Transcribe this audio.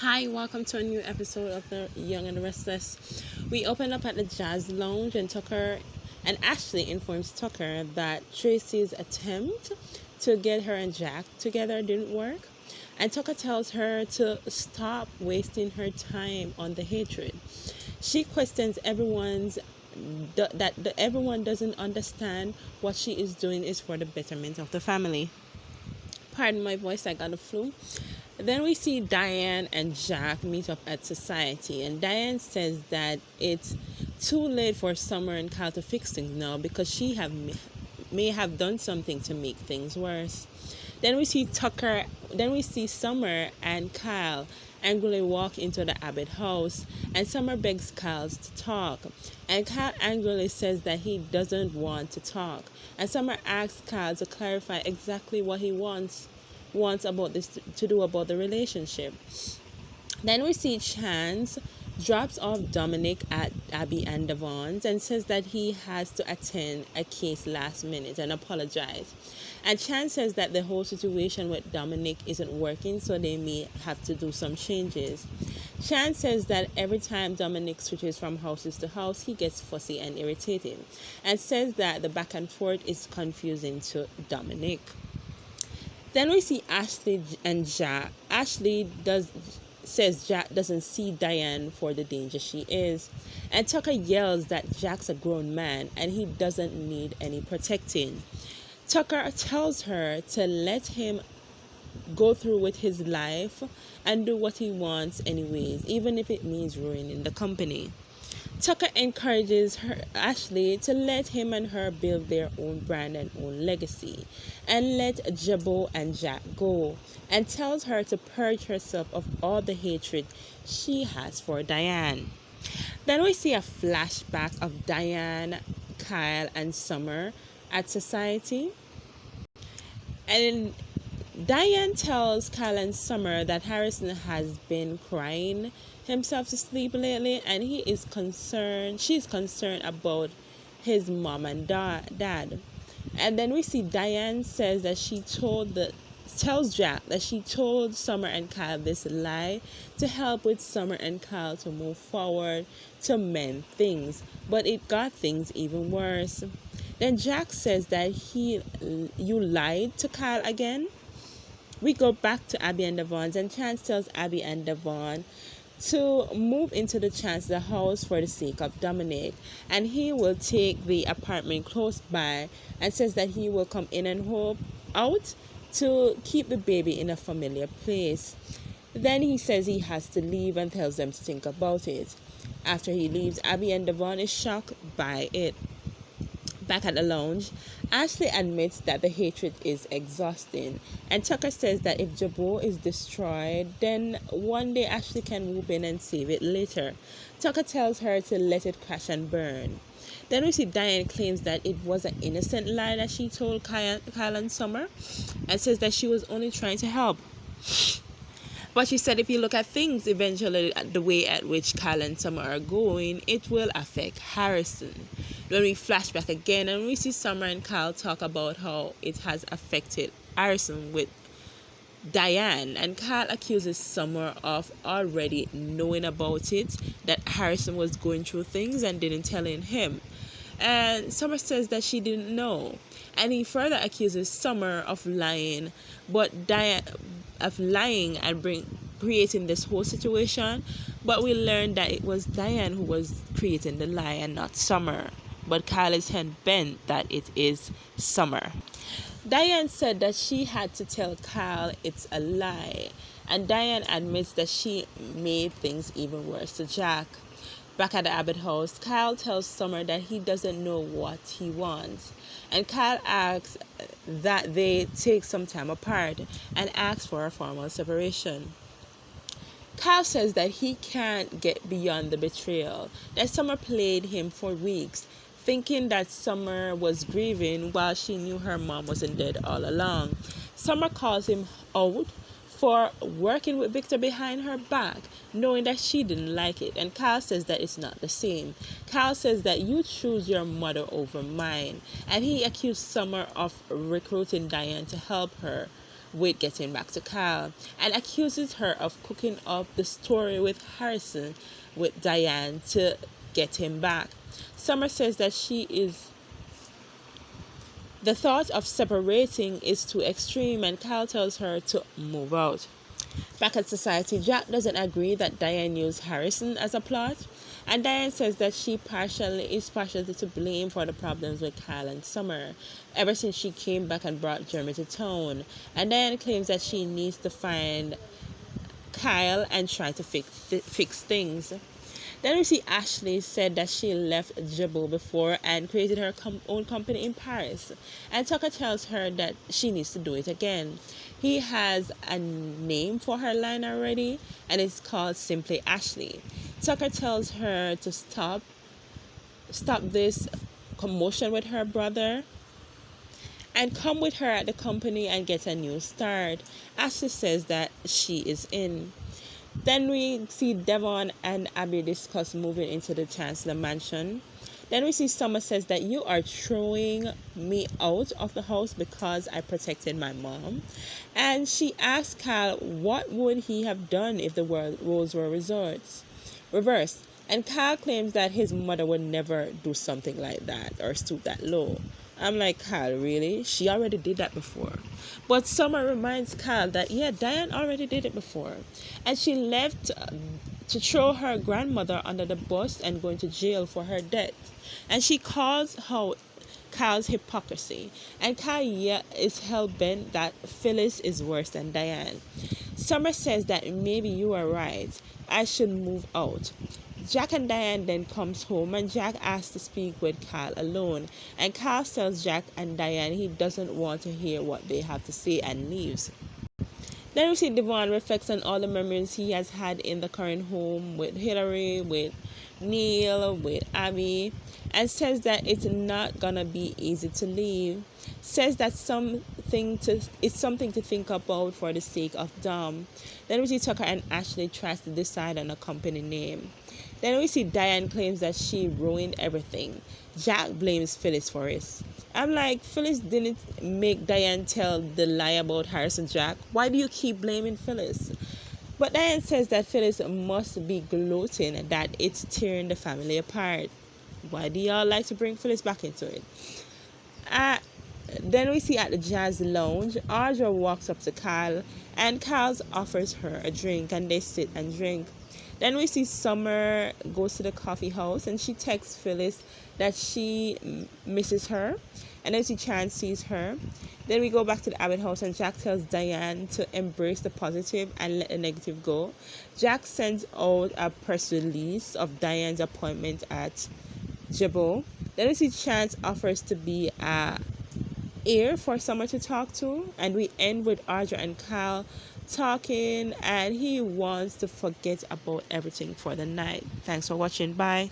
Hi, welcome to a new episode of the Young and the Restless. We open up at the Jazz Lounge, and Tucker and Ashley informs Tucker that Tracy's attempt to get her and Jack together didn't work. And Tucker tells her to stop wasting her time on the hatred. She questions everyone doesn't understand what she is doing is for the betterment of the family. Pardon my voice, I got a flu. Then we see Diane and Jack meet up at society, and Diane says that it's too late for Summer and Kyle to fix things now because may have done something to make things worse. Then we see Summer and Kyle angrily walk into the Abbott house, and Summer begs Kyle to talk, and Kyle angrily says that he doesn't want to talk, and Summer asks Kyle to clarify exactly what he wants about this to do about the relationship. Then we see Chance drops off Dominic at Abby and Devon's and says that he has to attend a case last minute and apologize. And Chance says that the whole situation with Dominic isn't working, so they may have to do some changes. Chance says that every time Dominic switches from houses to house, he gets fussy and irritated, and says that the back and forth is confusing to Dominic. Then we see Ashley and Jack. Says Jack doesn't see Diane for the danger she is. And Tucker yells that Jack's a grown man and he doesn't need any protecting. Tucker tells her to let him go through with his life and do what he wants anyways, even if it means ruining the company. Tucker encourages Ashley to let him and her build their own brand and own legacy, and let Jabbo and Jack go, and tells her to purge herself of all the hatred she has for Diane. Then we see a flashback of Diane, Kyle, and Summer at society. And Diane tells Kyle and Summer that Harrison has been crying himself to sleep lately, and she's concerned about his mom and dad. And then we see Diane says that tells Jack that she told Summer and Kyle this lie to help with Summer and Kyle to move forward to mend things, but it got things even worse. Then Jack says that you lied to Kyle again. We go back to Abby and Devon's, and Chance tells Abby and Devon to move into the Chancellor house for the sake of Dominic, and he will take the apartment close by, and says that he will come in and help out to keep the baby in a familiar place. Then he says he has to leave and tells them to think about it. After he leaves, Abby and Devon is shocked by it. Back at the lounge, Ashley admits that the hatred is exhausting, and Tucker says that if Jabbo is destroyed, then one day Ashley can move in and save it later. Tucker tells her to let it crash and burn. Then we see Diane claims that it was an innocent lie that she told Kyle and Summer, and says that she was only trying to help. But she said if you look at things, eventually the way at which Kyle and Summer are going, it will affect Harrison. When we flash back again and we see Summer and Kyle talk about how it has affected Harrison with Diane, and Kyle accuses Summer of already knowing about it, that Harrison was going through things and didn't tell him. And Summer says that she didn't know. And he further accuses Summer of lying, and creating this whole situation. But we learned that it was Diane who was creating the lie and not Summer. But Kyle is head bent that it is Summer. Diane said that she had to tell Kyle it's a lie, and Diane admits that she made things even worse to Jack. Back at the Abbott house, Kyle tells Summer that he doesn't know what he wants, and Kyle asks that they take some time apart and asks for a formal separation. Kyle says that he can't get beyond the betrayal, that Summer played him for weeks, thinking that Summer was grieving while she knew her mom wasn't dead all along. Summer calls him out for working with Victor behind her back, knowing that she didn't like it, and Kyle says that it's not the same. Kyle says that you choose your mother over mine, and he accused Summer of recruiting Diane to help her with getting back to Kyle and accuses her of cooking up the story with Harrison with Diane to get him back. Summer says that the thought of separating is too extreme, and Kyle tells her to move out. Back at society, Jack doesn't agree that Diane used Harrison as a plot, and Diane says that she is partially to blame for the problems with Kyle and Summer ever since she came back and brought Jeremy to town. And Diane claims that she needs to find Kyle and try to fix things. Then we see Ashley said that she left Jabot before and created her own company in Paris. And Tucker tells her that she needs to do it again. He has a name for her line already, and it's called Simply Ashley. Tucker tells her to stop this commotion with her brother and come with her at the company and get a new start. Ashley says that she is in. Then we see Devon and Abby discuss moving into the Chancellor mansion. Then we see Summer says that you are throwing me out of the house because I protected my mom. And she asks Kyle what would he have done if the roles were reversed. And Kyle claims that his mother would never do something like that or stoop that low. I'm like, Kyle, really? She already did that before. But Summer reminds Kyle that, yeah, Diane already did it before. And she left to throw her grandmother under the bus and go into jail for her death. And she calls out Kyle's hypocrisy. And Kyle is hell-bent that Phyllis is worse than Diane. Summer says that maybe you are right. I should move out. Jack and Diane then comes home, and Jack asks to speak with Kyle alone. And Kyle tells Jack and Diane he doesn't want to hear what they have to say and leaves. Then we see Devon reflects on all the memories he has had in the current home with Hillary, with Neil, with Abby, and says that it's not gonna be easy to leave. Says that it's something to think about for the sake of Dom. Then we see Tucker and Ashley tries to decide on a company name. Then we see Diane claims that she ruined everything. Jack blames Phyllis for it. I'm like, Phyllis didn't make Diane tell the lie about Harrison Jack. Why do you keep blaming Phyllis? But Diane says that Phyllis must be gloating that it's tearing the family apart. Why do y'all like to bring Phyllis back into it? Then we see at the jazz lounge, Audra walks up to Kyle, and Kyle offers her a drink, and they sit and drink. Then we see Summer goes to the coffee house, and she texts Phyllis that she misses her. And then we see Chance sees her. Then we go back to the Abbott house, and Jack tells Diane to embrace the positive and let the negative go. Jack sends out a press release of Diane's appointment at Jabot. Then we see Chance offers to be a ear for Summer to talk to, and we end with Audra and Kyle talking, and he wants to forget about everything for the night. Thanks for watching. Bye.